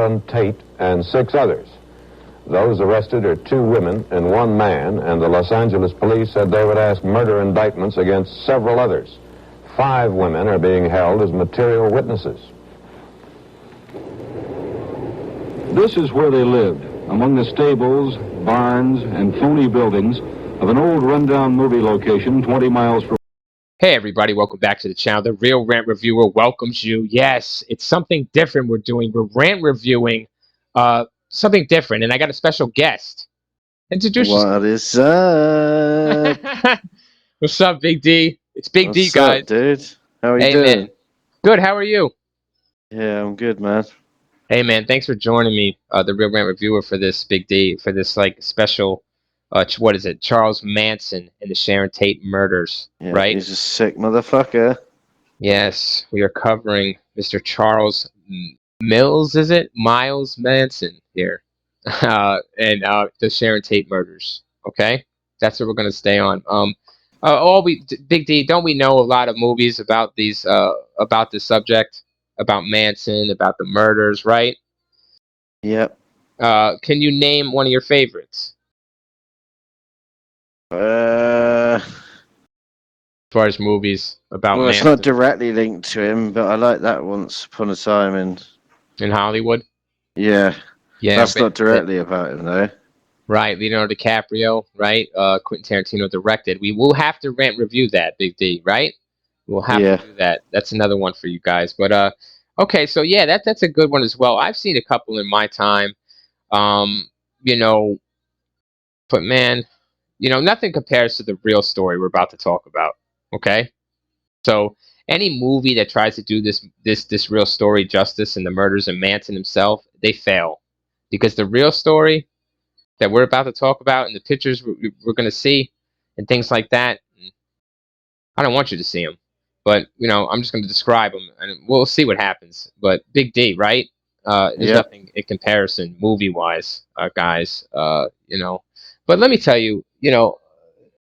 Sharon Tate, and 6 others. Those arrested are 2 women and 1 man, and the Los Angeles police said they would ask murder indictments against several others. 5 women are being held as material witnesses. This is where they lived, among the stables, barns, and phony buildings of an old rundown movie location 20 miles from... Hey everybody, welcome back to the channel. The Real Rant Reviewer welcomes you. Yes, it's something different we're doing. We're rant reviewing something different, and I got a special guest. Introduce yourself. What is up? What's up, Big D? It's Big D, guys. What's up, dude? How are you Hey, doing? man. Good, how are you? Yeah, I'm good, man. Hey, man, thanks for joining me, the Real Rant Reviewer, for this, Big D, for this, like, special, what is it, Charles Manson and the Sharon Tate murders, Yeah, right? he's a sick motherfucker. Yes, we are covering Mr. Charles Miles Manson here, and the Sharon Tate murders. Okay, that's what we're gonna stay on. Big D, don't we know a lot of movies about these, about this subject, about Manson, about the murders, right? Yep. Can you name one of your favorites? Well, As far as movies about it's Manson not directly linked to him, but I like that Once Upon a Time in Hollywood. Yeah, Yeah, that's not directly about him, though. Right, Leonardo DiCaprio, right? Quentin Tarantino directed. We will have to rant review that, Big D, right? We'll have to do that. That's another one for you guys. But okay, so yeah, that's a good one as well. I've seen a couple in my time. You know, but man, nothing compares to the real story we're about to talk about. Okay? So any movie that tries to do this real story justice and the murders of Manson himself, they fail. Because the real story that we're about to talk about and the pictures we're going to see and things like that, I don't want you to see them, but I'm just going to describe them and we'll see what happens. But Big D, right? There's nothing in comparison movie wise, guys. But let me tell you,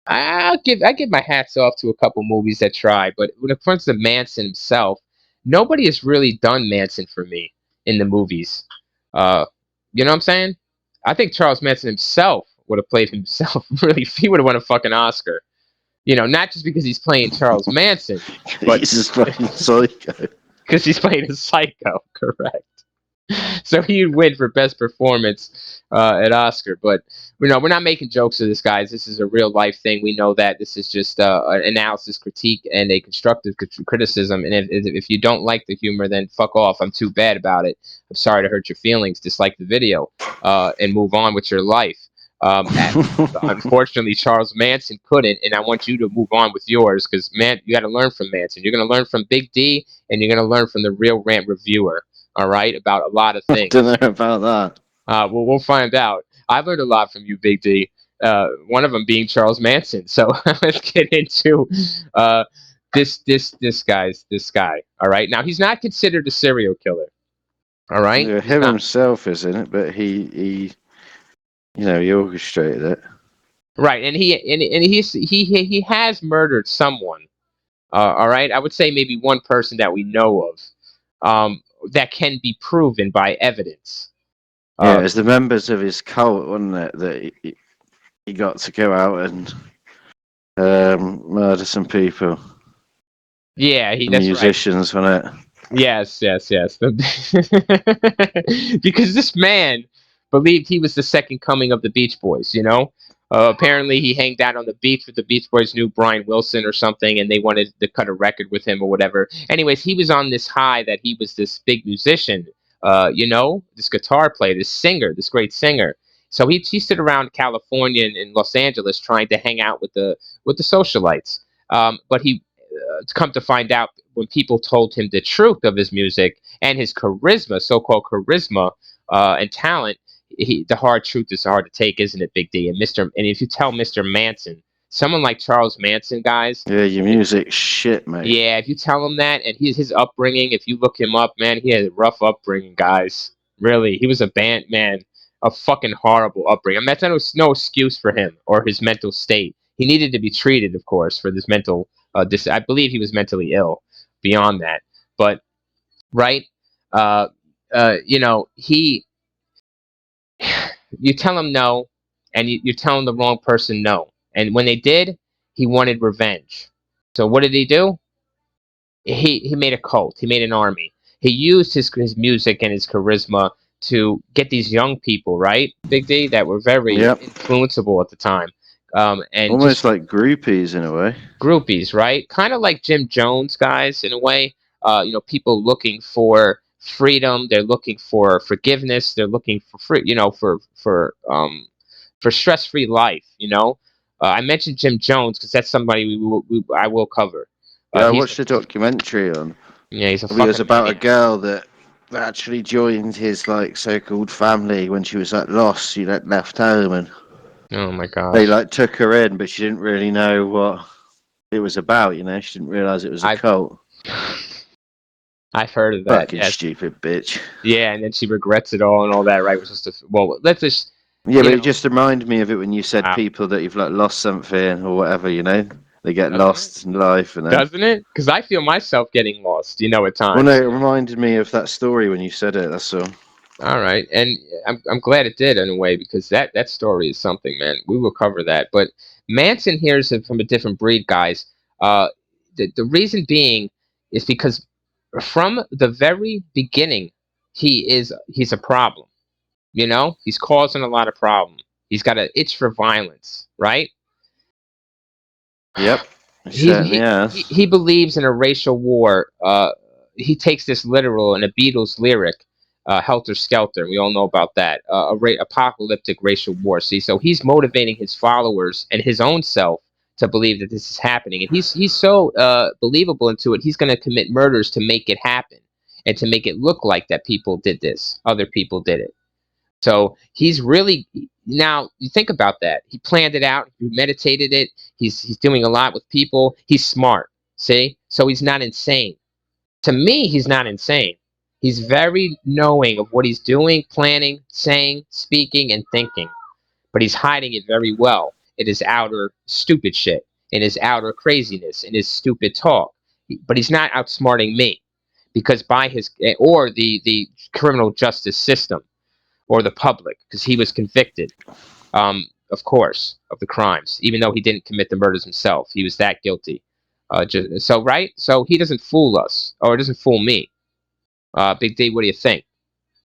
I give my hats off to a couple movies that try, but when it comes to Manson himself, nobody has really done Manson for me in the movies. You know what I'm saying? I think Charles Manson himself would have played himself really if he would have won a fucking Oscar. Not just because he's playing Charles Manson, but he's just fucking psycho. Because he's playing a psycho, correct? So he'd win for best performance at Oscar. But we're not making jokes of this, guys. This is a real life thing. We know that this is just an analysis, critique, and a constructive criticism. And if you don't like the humor, then fuck off. I'm too bad about it. I'm sorry to hurt your feelings. Dislike the video and move on with your life. Unfortunately, Charles Manson couldn't, and I want you to move on with yours because, man, you got to learn from Manson. You're going to learn from Big D, and you're going to learn from the Real Rant Reviewer. All right, about a lot of things. I don't know about that. We'll find out. I've learned a lot from you, Big D. One of them being Charles Manson. So let's get into this guy. All right. Now he's not considered a serial killer. All right. Yeah, him himself isn't it, but he orchestrated it. Right, and he has murdered someone. All right. I would say maybe one person that we know of. That can be proven by evidence. Yeah, it's the members of his cult, wasn't it, that he got to go out and murder some people. Yeah, that's musicians, right. Wasn't it? Yes. Because this man believed he was the second coming of the Beach Boys, apparently he hanged out on the beach with the Beach Boys, knew Brian Wilson or something, and they wanted to cut a record with him or whatever. Anyways, he was on this high that he was this big musician, this guitar player, this singer, this great singer. So he stood around California and Los Angeles trying to hang out with the socialites. But he come to find out when people told him the truth of his music and his charisma, so-called charisma and talent, the hard truth is hard to take, isn't it, Big D? And if you tell Mr. Manson, someone like Charles Manson, guys. Yeah, your music's shit, mate. Yeah, if you tell him that, and his upbringing, if you look him up, man, he had a rough upbringing, guys. Really, he was a band man, a fucking horrible upbringing. I mean, that's no excuse for him or his mental state. He needed to be treated, of course, for this mental. I believe he was mentally ill. Beyond that, but right. you tell him no, and you're telling the wrong person no. And when they did, he wanted revenge. So what did he do? He made a cult. He made an army. He used his music and his charisma to get these young people, right, Big D, that were very Yep. influenceable at the time, and Almost just like groupies in a way. groupies, right? Kind of like Jim Jones guys in a way. People looking for freedom. They're looking for forgiveness. They're looking for free. For stress-free life. I mentioned Jim Jones because that's somebody I will cover. Yeah, I He's watched a documentary on. he's a It was fucking about a maniac. girl that actually joined his like so-called family when she was like lost. She like left home and Oh my they gosh. like took her in, but she didn't really know what it was about. She didn't realize it was a I've cult. I've heard of that. Fucking Yes. stupid bitch. Yeah, and then she regrets it all and all that. Right? Was just let's just Yeah, you but it know. just reminded me of it when you said Wow. people that you've like lost something or whatever. They get Doesn't it? lost in life, and then. Doesn't it? Because I feel myself getting lost. At Well, no, times. it reminded me of that story when you said it. That's all. All right, and I'm glad it did in a way because that story is something, man. We will cover that, but Manson here is from a different breed, guys. Uh, the reason being is because from the very beginning, he's a problem. He's causing a lot of problem. He's got an itch for violence, right? Yep, it he certainly he he, has. he believes in a racial war. He takes this literal in a Beatles lyric, "Helter Skelter." We all know about that. Apocalyptic racial war. See, so he's motivating his followers and his own self to believe that this is happening, and he's so believable into it. He's going to commit murders to make it happen and to make it look like that people did this, other people did it. So he's really now you think about that. He planned it out. He meditated it. He's doing a lot with people. He's smart. See, so he's not insane. To me, he's not insane. He's very knowing of what he's doing, planning, saying, speaking, and thinking. But he's hiding it very well in his outer stupid shit, in his outer craziness, in his stupid talk. But he's not outsmarting me because by his or the criminal justice system or the public because he was convicted, of course, of the crimes, even though he didn't commit the murders himself. He was that guilty. Right? So he doesn't fool us, or doesn't fool me. Big D, what do you think?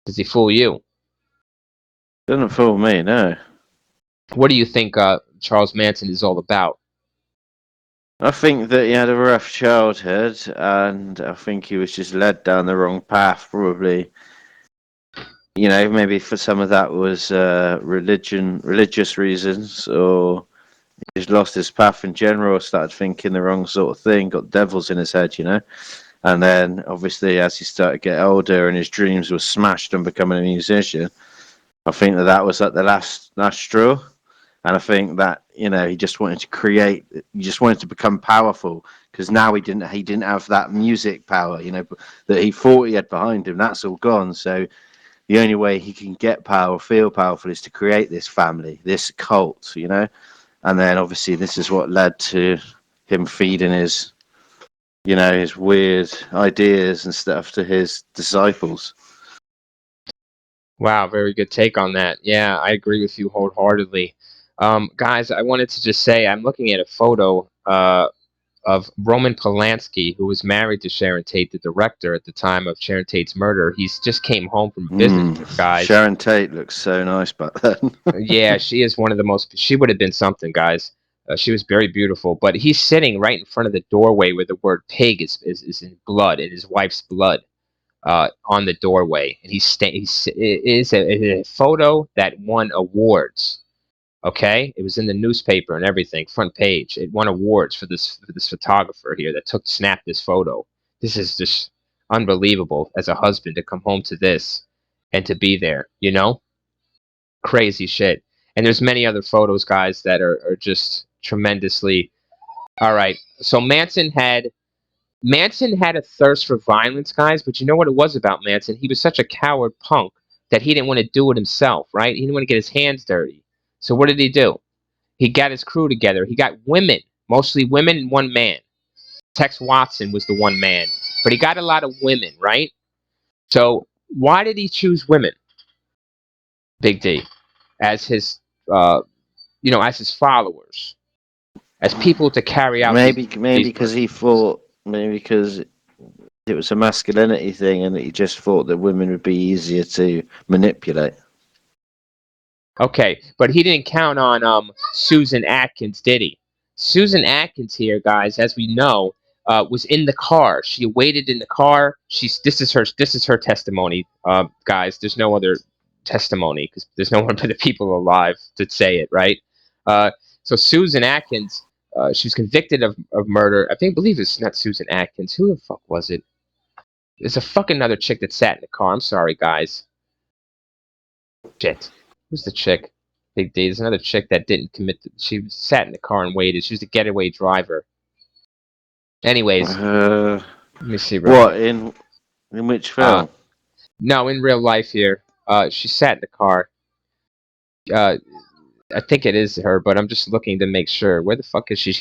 Does he fool you? Doesn't fool me, no. What do you think Charles Manson is all about? I think that he had a rough childhood, and I think he was just led down the wrong path, probably. Maybe for some of that was religious reasons, or he just lost his path in general, started thinking the wrong sort of thing, got devils in his head. And then, obviously, as he started to get older and his dreams were smashed on becoming a musician, I think that was at the last straw. And I think that he just wanted to create, he just wanted to become powerful because now he didn't have that music power, that he thought he had behind him. That's all gone. So the only way he can get power, feel powerful, is to create this family, this cult. And then obviously this is what led to him feeding his weird ideas and stuff to his disciples. Wow, very good take on that. Yeah, I agree with you wholeheartedly. Guys, I wanted to just say I'm looking at a photo of Roman Polanski, who was married to Sharon Tate, the director, at the time of Sharon Tate's murder. He's just came home from a business trip, guys. Sharon Tate looks so nice back then. Yeah, she is one of the most. She would have been something, guys. She was very beautiful. But he's sitting right in front of the doorway where the word "pig" is in blood, in his wife's blood, on the doorway, and it is a photo that won awards. Okay, it was in the newspaper and everything, front page. It won awards for this photographer here that snapped this photo. This is just unbelievable as a husband to come home to this and to be there. Crazy shit. And there's many other photos, guys, that are just tremendously. All right, so Manson had a thirst for violence, guys, but you know what it was about Manson? He was such a coward punk that he didn't want to do it himself, right? He didn't want to get his hands dirty. So what did he do? He got his crew together. He got women, mostly women and one man. Tex Watson was the one man, but he got a lot of women, right? So Why did he choose women, Big D, as his, as his followers, as people to carry out Maybe these because he thought, maybe because it was a masculinity thing, and that he just thought that women would be easier to manipulate. Okay, but he didn't count on Susan Atkins, did he? Susan Atkins here, guys, as we know, was in the car. She waited in the car. This is her testimony, guys. There's no other testimony because there's no one but the people alive to say it, right? Uh, so Susan Atkins, she was convicted of murder. Believe it's not Susan Atkins. Who the fuck was it? There's a fucking another chick that sat in the car. I'm sorry, guys. Shit. Who's the chick? Big D. There's another chick that didn't commit. She sat in the car and waited. She was a getaway driver. Anyways, let me see real What quick. in which film? No, in real life here. She sat in the car. I think it is her, but I'm just looking to make sure. Where the fuck is she?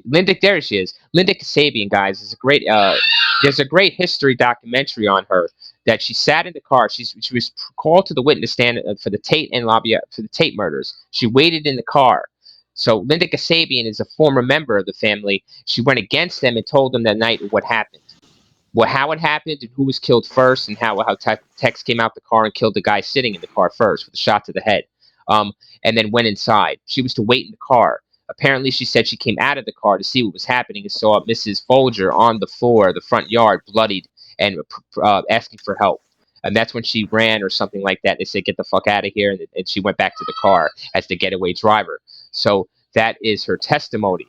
Linda. There she is. Linda Kasabian, guys, is a great. There's a great history documentary on her that she sat in the car. She was called to the witness stand for the Tate and for the Tate murders. She waited in the car. So Linda Kasabian is a former member of the family. She went against them and told them that night what happened. How it happened and who was killed first, and how Tex came out the car and killed the guy sitting in the car first with a shot to the head, and then went inside. She was to wait in the car. Apparently, she said she came out of the car to see what was happening and saw Mrs. Folger on the floor of the front yard, bloodied and asking for help. And that's when she ran or something like that. They said, "Get the fuck out of here," and she went back to the car as the getaway driver. So that is her testimony,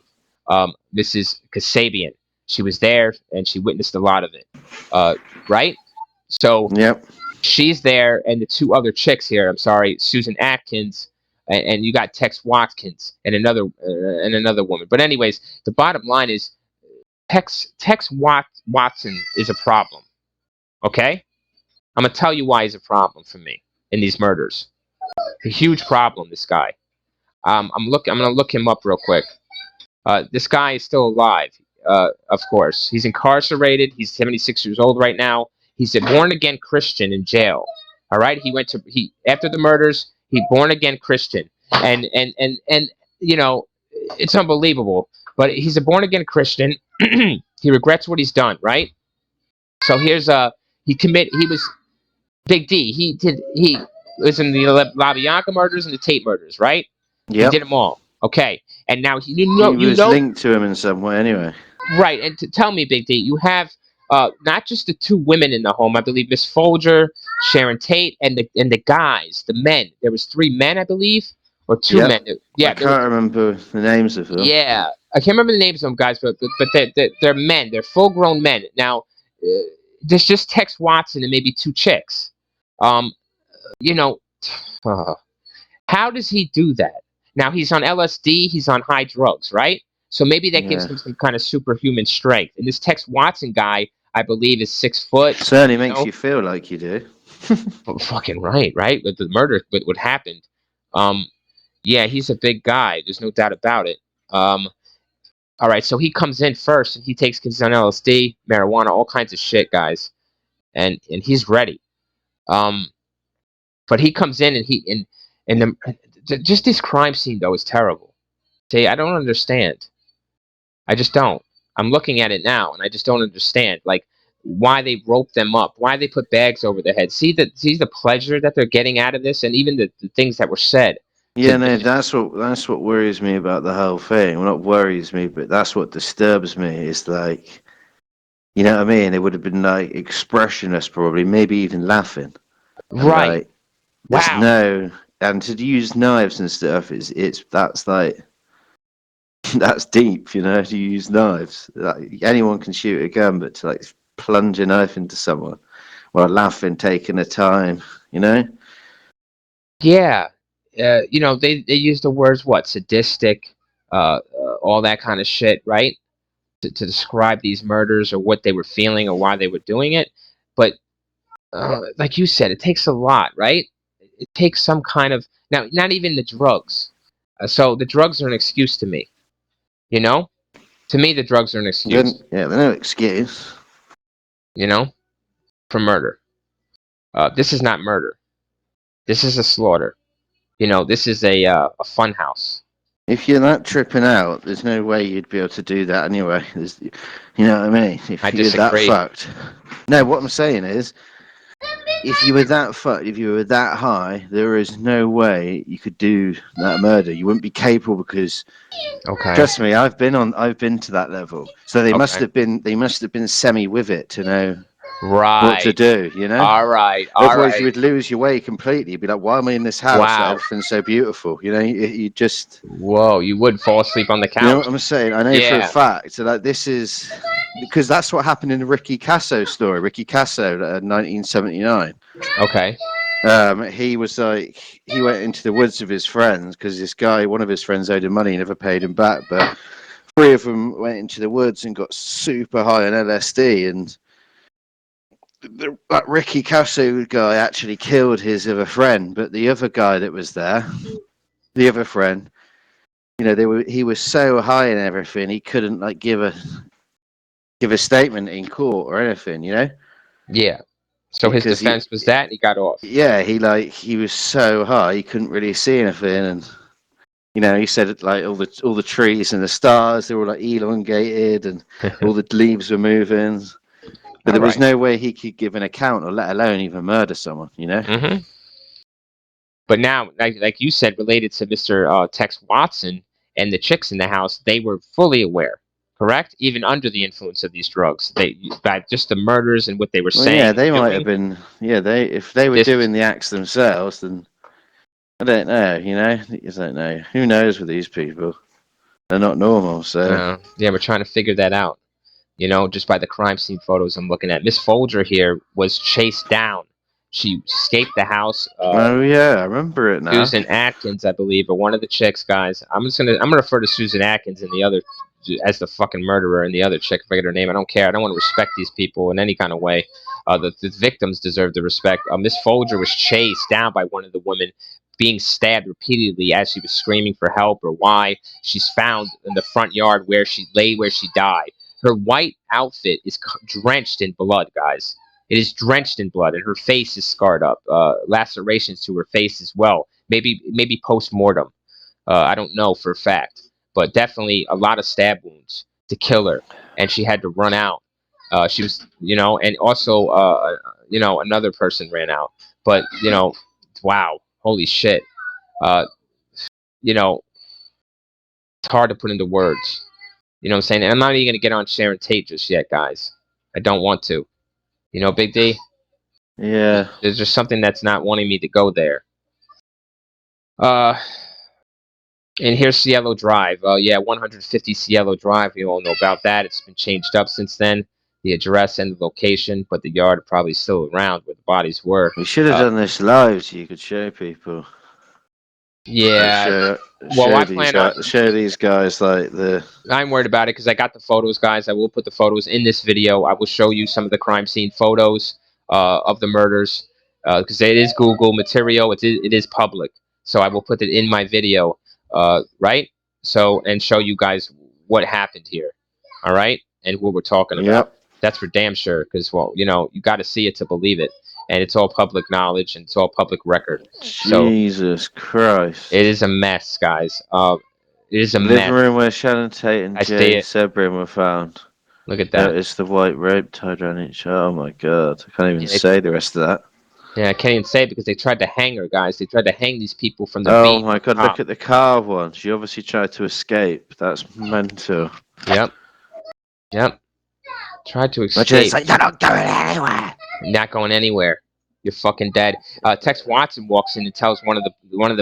Mrs. Kasabian. She was there and she witnessed a lot of it, right? So Yep. she's there, and the two other chicks here. I'm sorry, Susan Atkins, and you got Tex Watkins and another woman. But anyways, the bottom line is Tex Watson is a problem. Okay, I'm gonna tell you why he's a problem for me in these murders. A huge problem. This guy. I'm gonna look him up real quick. This guy is still alive, of course. He's incarcerated. He's 76 years old right now. He's a born-again Christian in jail. All right? After the murders, he born-again Christian. And it's unbelievable. But he's a born-again Christian. He regrets what he's done, right? So he was Big D. He was in the LaBianca murders and the Tate murders, right? He Yep. did them all. Okay. And now He was linked to him in some way, anyway. Right, and to tell me, Big D, you have not just the two women in the home. I believe Miss Folger, Sharon Tate, and the guys, the men. There was three men, I believe, or two men. Yeah, I can't remember the names of them. Yeah, I can't remember the names of them, guys, but they're men. They're full-grown men. Now, there's just Tex Watson and maybe two chicks. You know, how does he do that? Now he's on LSD. He's on high drugs, right? So maybe that gives him some kind of superhuman strength. And this Tex Watson guy, I believe, is 6 foot. Certainly makes you feel like you do. Fucking right? With the murder, with what happened. Yeah, he's a big guy. There's no doubt about it. All right, so he comes in first, and he takes kids on LSD, marijuana, all kinds of shit, guys, and he's ready. But he comes in, and just this crime scene though is terrible. See, I don't understand. I just don't. I'm looking at it now, and I just don't understand, like, why they rope them up, why they put bags over their heads. See the pleasure that they're getting out of this, and even the things that were said. Yeah, no, that's what worries me about the whole thing. Well, not worries me, but that's what disturbs me. Is like, you know what I mean? It would have been like expressionless, probably, maybe even laughing. Right. There's Wow. and to use knives and stuff that's like that's deep, you know. To use knives, like, anyone can shoot a gun, but to like plunge a knife into someone while laughing, taking the time, you know. Yeah. They use the words what sadistic, all that kind of shit, right? To describe these murders or what they were feeling or why they were doing it. But like you said, it takes a lot, right? It takes some kind of now. Not even the drugs. So the drugs are an excuse to me. You know, to me, the drugs are an excuse. They're no excuse. You know, for murder. This is not murder. This is a slaughter. You know, this is a fun house. If you're not tripping out, there's no way you'd be able to do that anyway. You know what I mean? If I you're that disagree. fucked. No, what I'm saying is, if you were that fucked, if you were that high, there is no way you could do that murder. You wouldn't be capable because, Okay. trust me, I've been to that level. So they must have been semi with it to know what to Right. do. You know. All right. Otherwise, you would lose your way completely. You'd be like, why am I in this house? Like, Wow. everything's so beautiful. You know, you just. Whoa, you would fall asleep on the couch. You know what I'm saying? I know for a Yeah. fact that this is because that's what happened in the Ricky Casso story. Ricky Casso, 1979. Okay. He was like, he went into the woods with his friends because this guy, one of his friends, owed him money, never paid him back. But three of them went into the woods and got super high on LSD, and that Ricky Casso guy actually killed his other friend. But the other guy that was there, the other friend, you know, he was so high and everything, he couldn't like give a statement in court or anything, you know. Yeah. So his Because defense was that, and he got off. yeah, he was so high he couldn't really see anything, and you know, he said like all the trees and the stars, they were like elongated, and all the leaves were moving, but there was no way he could give an account, or let alone even murder someone, you know. Mm-hmm. But now, like you said, related to Mr. Tex Watson and the chicks in the house, they were fully aware, correct? Even under the influence of these drugs, they by just the murders and what they were Well, saying. yeah, they and might doing, have been. Yeah, if they were doing the acts themselves, then I don't know. You know, you don't know. Who knows with these people? They're not normal, so. Yeah, we're trying to figure that out. You know, just by the crime scene photos I'm looking at. Miss Folger here was chased down. She escaped the house. Oh yeah, I remember it now. Susan Atkins, I believe, or one of the chicks, guys. I'm gonna refer to Susan Atkins and the other as the fucking murderer, and the other chick, forget her name. I don't care. I don't want to respect these people in any kind of way. The victims deserve the respect. Miss Folger was chased down by one of the women, being stabbed repeatedly as she was screaming for help or why. She's found in the front yard where she lay, where she died. Her white outfit is drenched in blood, guys. It is drenched in blood, and her face is scarred up. Lacerations to her face as well. Maybe post mortem. I don't know for a fact, but definitely a lot of stab wounds to kill her, and she had to run out. She was, you know, and also, you know, another person ran out. But you know, wow, holy shit. Uh, you know, it's hard to put into words. You know what I'm saying? And I'm not even gonna get on Sharon Tate just yet, guys. I don't want to. You know, Big D. Yeah. There's just something that's not wanting me to go there. Uh, and here's Cielo Drive. Yeah, 150 Cielo Drive. We all know about that. It's been changed up since then. The address and the location, but the yard are probably still around where the bodies were. We should have done this live so you could show people. Yeah. Show these guys like the. I'm worried about it because I got the photos, guys. I will put the photos in this video. I will show you some of the crime scene photos of the murders because it is Google material. It is public, so I will put it in my video, right? So and show you guys what happened here, all right, and what we're talking about. Yep. That's for damn sure because, well, you know, you got to see it to believe it, and it's all public knowledge and it's all public record. Jesus Christ! It is a mess, guys. It is a living mess. room where Sharon Tate and Jay Sebring were found. Look at that. Notice the white rope tied around each. Oh my god! I can't even say the rest of that. Yeah, I can't even say it because they tried to hang her, guys. They tried to hang these people from the Oh my god! Look at the car one. She obviously tried to escape. That's mental. Yep. Tried to escape. It's like, you're not going anywhere. Not going anywhere. You're fucking dead. Tex Watson walks in and tells one of the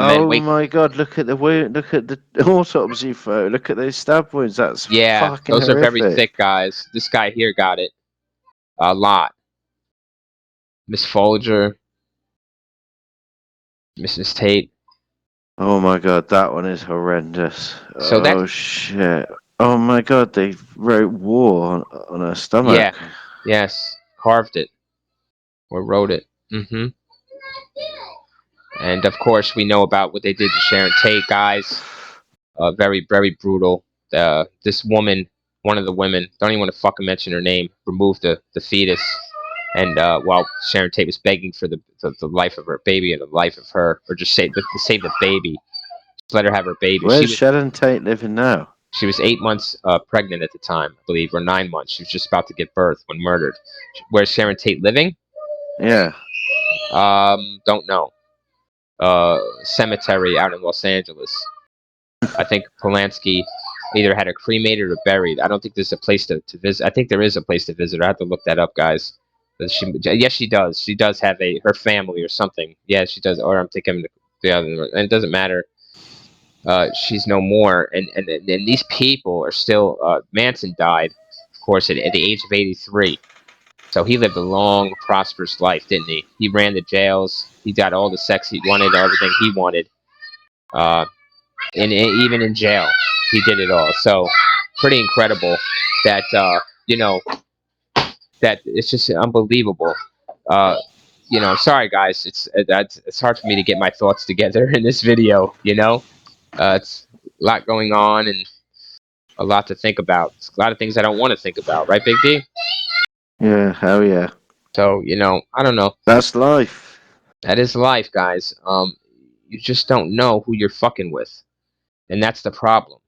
men. Oh my god! Look at the wound. Look at the autopsy photo. Look at those stab wounds. That's fucking those horrific. are very thick, guys. This guy here got it a lot. Miss Folger, Mrs. Tate. Oh my god, that one is horrendous. So oh shit! Oh my god, they wrote war on her stomach. Yeah. Yes. Carved it or wrote it. Mm-hmm. And of course, we know about what they did to Sharon Tate, guys. Very, very brutal. This woman, one of the women, don't even want to fucking mention her name, removed the fetus And while Sharon Tate was begging for the life of her baby and the life of her, or just to save the baby, just let her have her baby. Where's Sharon Tate living now? She was 8 months pregnant at the time, I believe, or 9 months. She was just about to give birth when murdered. Where's Sharon Tate living? Yeah. Don't know. Cemetery out in Los Angeles. I think Polanski either had her cremated or buried. I don't think there's a place to visit. I think there is a place to visit. I have to look that up, guys. Yes, she does. She does have her family or something. Yeah, she does. Or I'm thinking the other. And it doesn't matter. She's no more. And these people are still. Manson died, of course, at the age of 83. So he lived a long, prosperous life, didn't he? He ran the jails. He got all the sex he wanted, everything he wanted. And even in jail, he did it all. So pretty incredible that that it's just unbelievable. Sorry guys, it's hard for me to get my thoughts together in this video. It's a lot going on and a lot to think about. It's a lot of things I don't want to think about, right, Big D? Yeah, hell yeah. So I don't know. That's life. That is life, guys. You just don't know who you're fucking with, and that's the problem.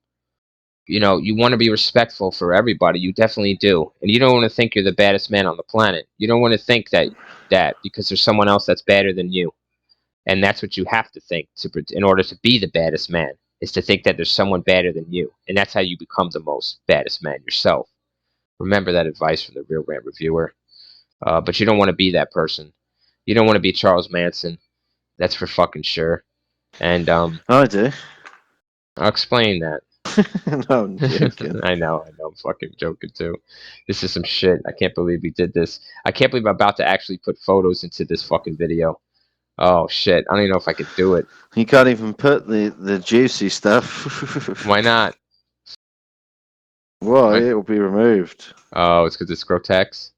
You want to be respectful for everybody. You definitely do. And you don't want to think you're the baddest man on the planet. You don't want to think that because there's someone else that's better than you. And that's what you have to think in order to be the baddest man, is to think that there's someone better than you. And that's how you become the most baddest man yourself. Remember that advice from the Real Rant Reviewer. But you don't want to be that person. You don't want to be Charles Manson. That's for fucking sure. And I do. I'll explain that. No, I'm joking. I know, I'm fucking joking too. This is some shit. I can't believe we did this. I can't believe I'm about to actually put photos into this fucking video. Oh shit, I don't even know if I could do it. You can't even put the juicy stuff. Why not? Why? It'll be removed. Oh, it's because it's grotesque?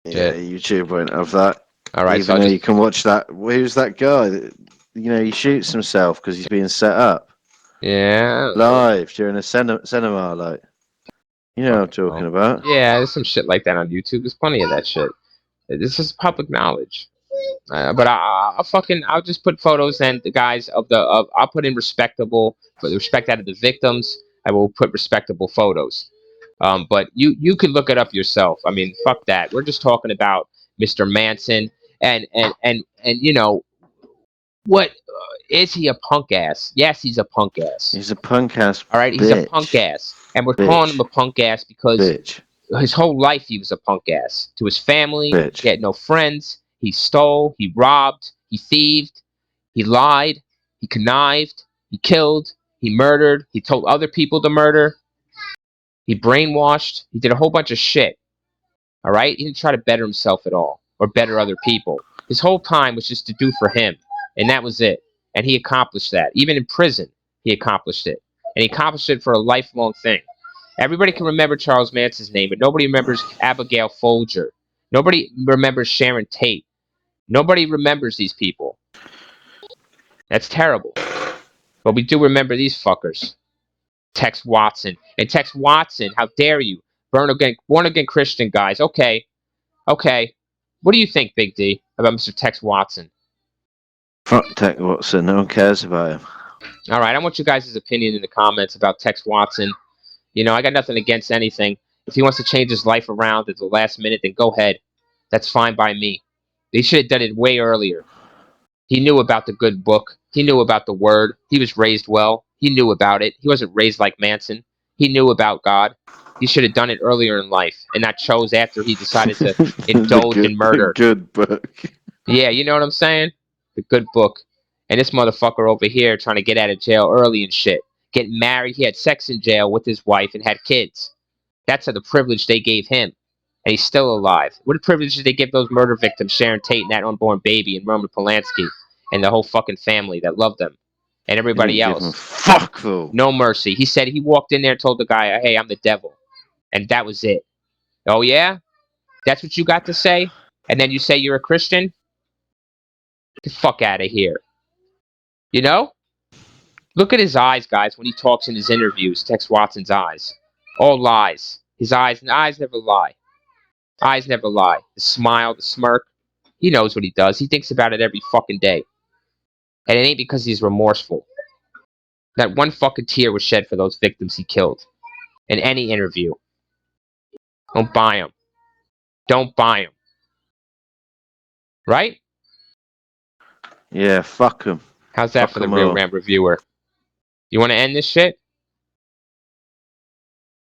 Yeah, Shit. YouTube won't have that. Alright, even though you can watch that. Who's that guy that, he shoots himself because he's being set up? Yeah. Live during a cinema, like. You know what I'm talking about. Yeah, there's some shit like that on YouTube. There's plenty of that shit. This is public knowledge. But I'll just put photos and the guys I'll put in respectable, for the respect out of the victims. I will put respectable photos. But you could look it up yourself. I mean, fuck that. We're just talking about Mr. Manson and what is he a punk ass? Yes, he's a punk ass. He's a punk ass. All right, he's a punk ass, and we're calling him a punk ass because his whole life he was a punk ass to his family. He had no friends. He stole. He robbed. He thieved. He lied. He connived. He killed. He murdered. He told other people to murder. He brainwashed. He did a whole bunch of shit. All right? He didn't try to better himself at all or better other people. His whole time was just to do for him, and that was it. And he accomplished that. Even in prison, he accomplished it. And he accomplished it for a lifelong thing. Everybody can remember Charles Manson's name, but nobody remembers Abigail Folger. Nobody remembers Sharon Tate. Nobody remembers these people. That's terrible. But we do remember these fuckers. Tex Watson. And Tex Watson, how dare you? Born again Christian guys. Okay. What do you think, Big D, about Mr. Tex Watson? Fuck Tex Watson. No one cares about him. All right, I want you guys' opinion in the comments about Tex Watson. I got nothing against anything. If he wants to change his life around at the last minute, then go ahead. That's fine by me. They should have done it way earlier. He knew about the good book. He knew about the word. He was raised well. He knew about it. He wasn't raised like Manson. He knew about God. He should have done it earlier in life and not chose after he decided to indulge in murder. The good book. Yeah, you know what I'm saying? The good book. And this motherfucker over here trying to get out of jail early and shit. Getting married. He had sex in jail with his wife and had kids. That's the privilege they gave him. And he's still alive. What a privilege did they give those murder victims, Sharon Tate and that unborn baby and Roman Polanski and the whole fucking family that loved them and everybody else? Fuck fool. No mercy. He said he walked in there and told the guy, hey, I'm the devil. And that was it. Oh, yeah? That's what you got to say? And then you say you're a Christian? Get the fuck out of here. Look at his eyes, guys, when he talks in his interviews, Tex Watson's eyes. All lies. His eyes never lie. Eyes never lie. The smile, the smirk. He knows what he does. He thinks about it every fucking day. And it ain't because he's remorseful. Not one fucking tear was shed for those victims he killed. In any interview. Don't buy him. Don't buy him. Right? Yeah, fuck him. How's that for the Real Rant reviewer? You want to end this shit?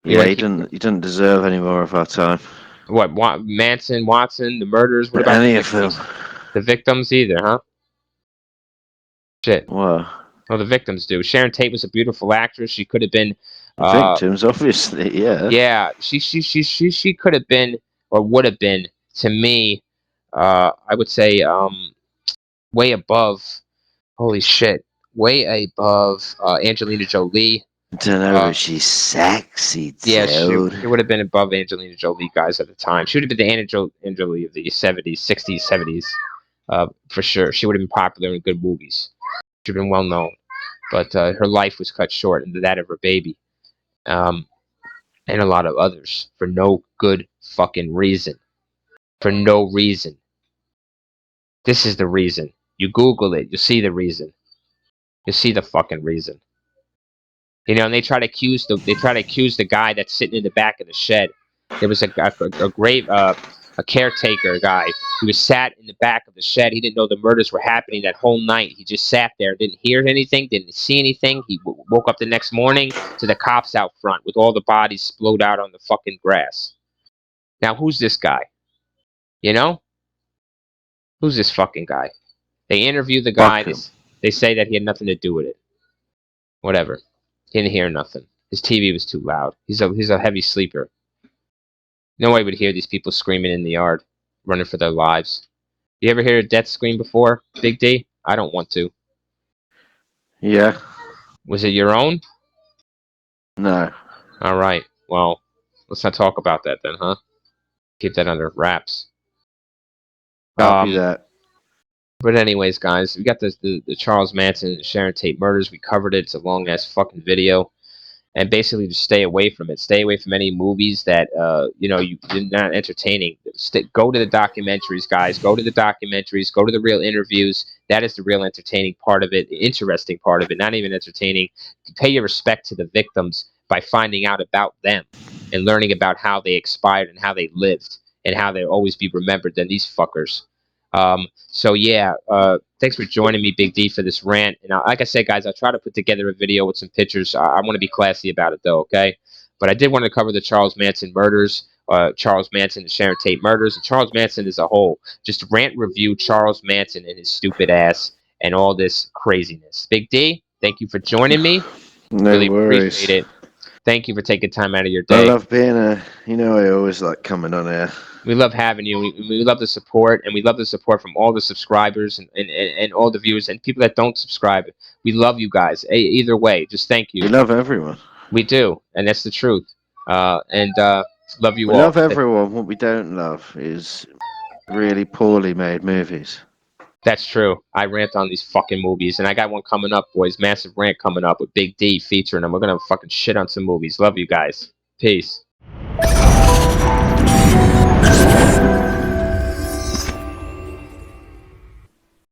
Yeah, he didn't deserve any more of our time. What? Manson, Watson, the murders? What about any of them? The victims either, huh? Shit. What? Well, the victims do. Sharon Tate was a beautiful actress. She could have been. Victims, obviously, yeah. Yeah, she could have been or would have been to me. I would say way above. Holy shit, way above Angelina Jolie. I don't know, but she's sexy, dude. Yeah, she would have been above Angelina Jolie guys at the time. She would have been the Angelina Jolie of the 70s, 60s, 70s, for sure. She would have been popular in good movies. She would have been well known, but her life was cut short, and that of her baby, and a lot of others for no good fucking reason. For no reason. This is the reason. You Google it, you see the reason. You see the fucking reason. You know, and they try to accuse the guy that's sitting in the back of the shed. There was a caretaker guy who was sat in the back of the shed. He didn't know the murders were happening that whole night. He just sat there, didn't hear anything, didn't see anything. He woke up the next morning to the cops out front with all the bodies splayed out on the fucking grass. Now, who's this guy? You know? Who's this fucking guy? They interview the guy. They say that he had nothing to do with it. Whatever. He didn't hear nothing. His TV was too loud. He's a heavy sleeper. No way would hear these people screaming in the yard, running for their lives. You ever hear a death scream before, Big D? I don't want to. Yeah. Was it your own? No. All right. Well, let's not talk about that then, huh? Keep that under wraps. Copy that. But anyways, guys, we got the Charles Manson and Sharon Tate murders. We covered it. It's a long ass fucking video. And basically just stay away from it. Stay away from any movies that you're not entertaining. Go to the documentaries, guys. Go to the documentaries. Go to the real interviews. That is the real entertaining part of it, the interesting part of it. Not even entertaining. Pay your respect to the victims by finding out about them and learning about how they expired and how they lived and how they'll always be remembered than these fuckers. So yeah, thanks for joining me, Big D, for this rant. And like I said, guys, I'll try to put together a video with some pictures. I want to be classy about it, though, okay? But I did want to cover the Charles Manson murders, Charles Manson and Sharon Tate murders, and Charles Manson as a whole. Just rant review Charles Manson and his stupid ass and all this craziness. Big D, thank you for joining me. No really worries. Appreciate it. Thank you for taking time out of your day. I love being I always like coming on here. We love having you. We love the support, and we love the support from all the subscribers and all the viewers and people that don't subscribe. We love you guys. Either way, just thank you. We love everyone. We do, and that's the truth. Love you all. We love everyone. What we don't love is really poorly made movies. That's true. I rant on these fucking movies, and I got one coming up, boys. Massive rant coming up with Big D featuring them. We're gonna fucking shit on some movies. Love you guys. Peace.